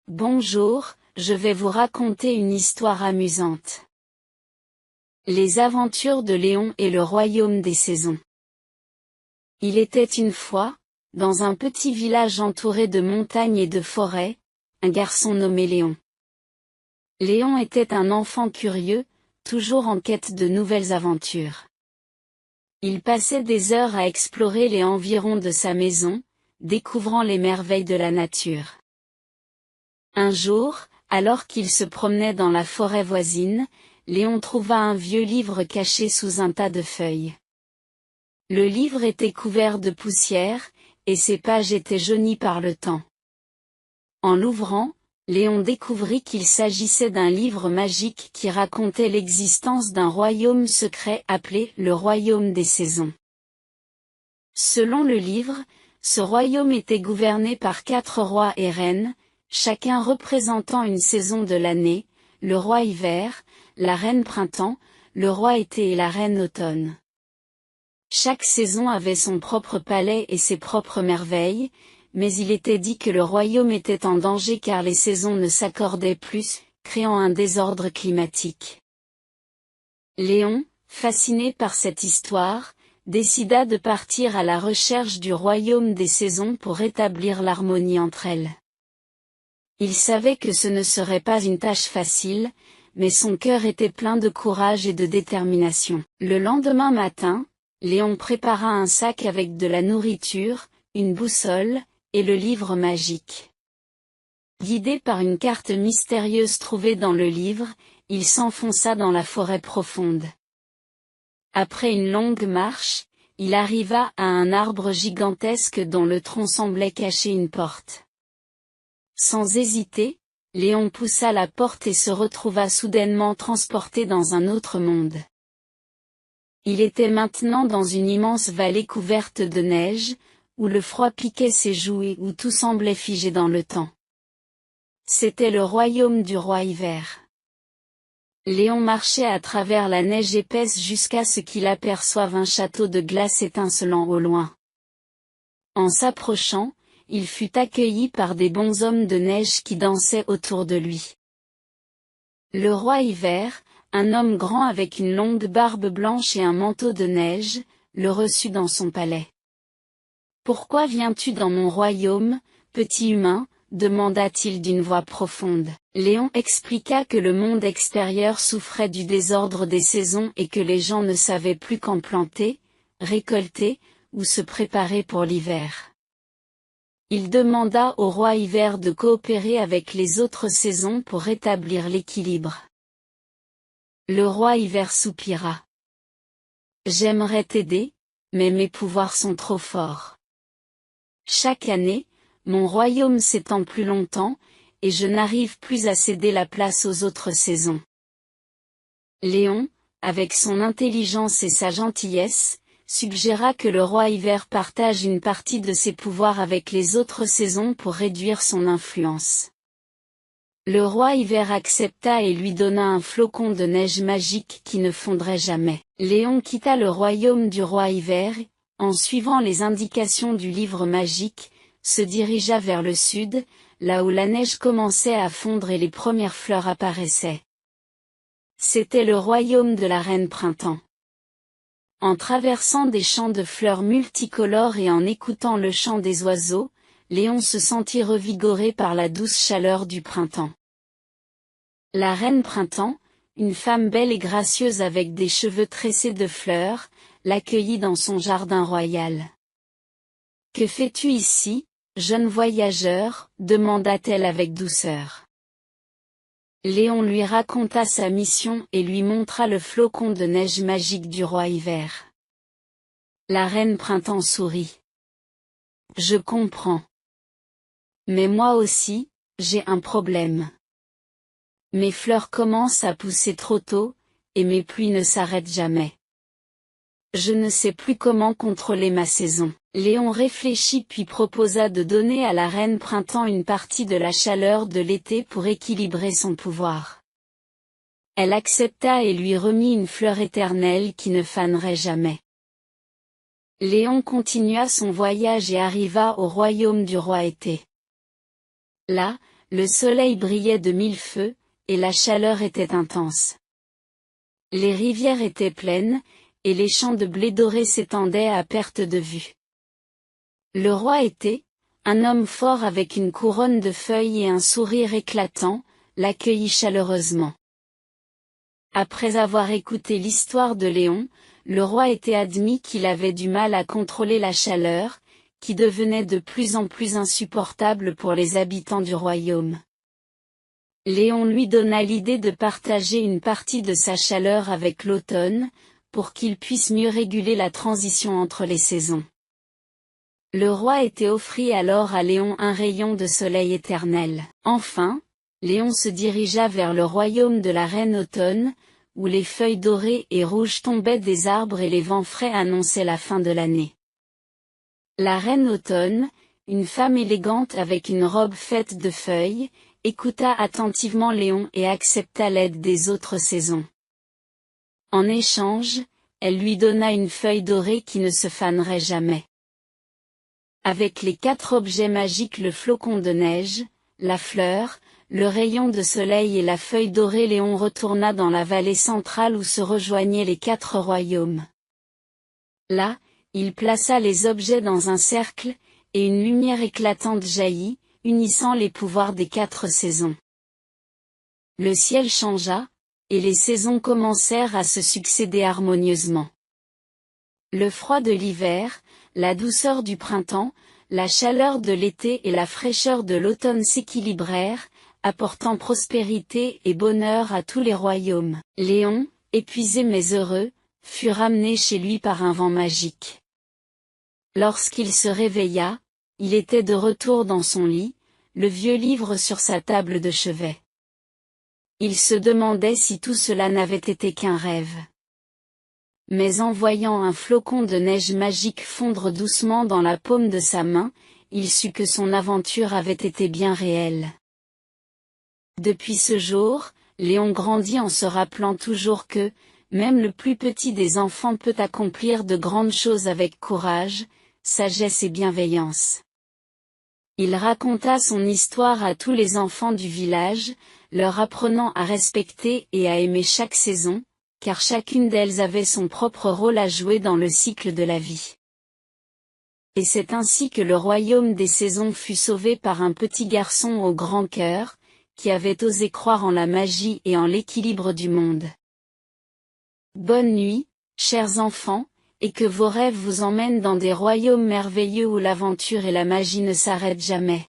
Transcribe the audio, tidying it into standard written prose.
Bonjour, je vais vous raconter une histoire amusante. Les aventures de Léon et le royaume des saisons. Il était une fois, dans un petit village entouré de montagnes et de forêts, un garçon nommé Léon. Léon était un enfant curieux, toujours en quête de nouvelles aventures. Il passait des heures à explorer les environs de sa maison, découvrant les merveilles de la nature. Un jour, alors qu'il se promenait dans la forêt voisine, Léon trouva un vieux livre caché sous un tas de feuilles. Le livre était couvert de poussière, et ses pages étaient jaunies par le temps. En l'ouvrant, Léon découvrit qu'il s'agissait d'un livre magique qui racontait l'existence d'un royaume secret appelé le royaume des saisons. Selon le livre, ce royaume était gouverné par 4 rois et reines, chacun représentant une saison de l'année, le roi hiver, la reine printemps, le roi été et la reine automne. Chaque saison avait son propre palais et ses propres merveilles, mais il était dit que le royaume était en danger car les saisons ne s'accordaient plus, créant un désordre climatique. Léon, fasciné par cette histoire, décida de partir à la recherche du royaume des saisons pour rétablir l'harmonie entre elles. Il savait que ce ne serait pas une tâche facile, mais son cœur était plein de courage et de détermination. Le lendemain matin, Léon prépara un sac avec de la nourriture, une boussole, et le livre magique. Guidé par une carte mystérieuse trouvée dans le livre, il s'enfonça dans la forêt profonde. Après une longue marche, il arriva à un arbre gigantesque dont le tronc semblait cacher une porte. Sans hésiter, Léon poussa la porte et se retrouva soudainement transporté dans un autre monde. Il était maintenant dans une immense vallée couverte de neige, où le froid piquait ses joues et où tout semblait figé dans le temps. C'était le royaume du roi hiver. Léon marchait à travers la neige épaisse jusqu'à ce qu'il aperçoive un château de glace étincelant au loin. En s'approchant, il fut accueilli par des bonshommes de neige qui dansaient autour de lui. Le roi hiver, un homme grand avec une longue barbe blanche et un manteau de neige, le reçut dans son palais. « Pourquoi viens-tu dans mon royaume, petit humain ?» demanda-t-il d'une voix profonde. Léon expliqua que le monde extérieur souffrait du désordre des saisons et que les gens ne savaient plus quand planter, récolter, ou se préparer pour l'hiver. Il demanda au roi hiver de coopérer avec les autres saisons pour rétablir l'équilibre. Le roi hiver soupira. « J'aimerais t'aider, mais mes pouvoirs sont trop forts. Chaque année, mon royaume s'étend plus longtemps, et je n'arrive plus à céder la place aux autres saisons. » Léon, avec son intelligence et sa gentillesse, suggéra que le roi hiver partage une partie de ses pouvoirs avec les autres saisons pour réduire son influence. Le roi hiver accepta et lui donna un flocon de neige magique qui ne fondrait jamais. Léon quitta le royaume du roi hiver, et, en suivant les indications du livre magique, se dirigea vers le sud, là où la neige commençait à fondre et les premières fleurs apparaissaient. C'était le royaume de la reine printemps. En traversant des champs de fleurs multicolores et en écoutant le chant des oiseaux, Léon se sentit revigoré par la douce chaleur du printemps. La reine printemps, une femme belle et gracieuse avec des cheveux tressés de fleurs, l'accueillit dans son jardin royal. « Que fais-tu ici, jeune voyageur ?» demanda-t-elle avec douceur. Léon lui raconta sa mission et lui montra le flocon de neige magique du roi hiver. La reine printemps sourit. « Je comprends. Mais moi aussi, j'ai un problème. Mes fleurs commencent à pousser trop tôt, et mes pluies ne s'arrêtent jamais. Je ne sais plus comment contrôler ma saison. » Léon réfléchit puis proposa de donner à la reine printemps une partie de la chaleur de l'été pour équilibrer son pouvoir. Elle accepta et lui remit une fleur éternelle qui ne fanerait jamais. Léon continua son voyage et arriva au royaume du roi été. Là, Le soleil brillait de mille feux, et la chaleur était intense. Les rivières étaient pleines, et les champs de blé doré s'étendaient à perte de vue. Le roi était, un homme fort avec une couronne de feuilles et un sourire éclatant, l'accueillit chaleureusement. Après avoir écouté l'histoire de Léon, le roi était admis qu'il avait du mal à contrôler la chaleur, qui devenait de plus en plus insupportable pour les habitants du royaume. Léon lui donna l'idée de partager une partie de sa chaleur avec l'automne, pour qu'il puisse mieux réguler la transition entre les saisons. Le roi était offrit alors à Léon un rayon de soleil éternel. Enfin, Léon se dirigea vers le royaume de la reine Automne, où les feuilles dorées et rouges tombaient des arbres et les vents frais annonçaient la fin de l'année. La reine Automne, une femme élégante avec une robe faite de feuilles, écouta attentivement Léon et accepta l'aide des autres saisons. En échange, elle lui donna une feuille dorée qui ne se fanerait jamais. Avec les 4 objets magiques, le flocon de neige, la fleur, le rayon de soleil et la feuille dorée, Léon retourna dans la vallée centrale où se rejoignaient les 4 royaumes. Là, il plaça les objets dans un cercle, et une lumière éclatante jaillit, unissant les pouvoirs des 4 saisons. Le ciel changea, et les saisons commencèrent à se succéder harmonieusement. Le froid de l'hiver, la douceur du printemps, la chaleur de l'été et la fraîcheur de l'automne s'équilibrèrent, apportant prospérité et bonheur à tous les royaumes. Léon, épuisé mais heureux, fut ramené chez lui par un vent magique. Lorsqu'il se réveilla, il était de retour dans son lit, le vieux livre sur sa table de chevet. Il se demandait si tout cela n'avait été qu'un rêve. Mais en voyant un flocon de neige magique fondre doucement dans la paume de sa main, il sut que son aventure avait été bien réelle. Depuis ce jour, Léon grandit en se rappelant toujours que, même le plus petit des enfants peut accomplir de grandes choses avec courage, sagesse et bienveillance. Il raconta son histoire à tous les enfants du village, leur apprenant à respecter et à aimer chaque saison, car chacune d'elles avait son propre rôle à jouer dans le cycle de la vie. Et c'est ainsi que le royaume des saisons fut sauvé par un petit garçon au grand cœur, qui avait osé croire en la magie et en l'équilibre du monde. Bonne nuit, chers enfants, et que vos rêves vous emmènent dans des royaumes merveilleux où l'aventure et la magie ne s'arrêtent jamais.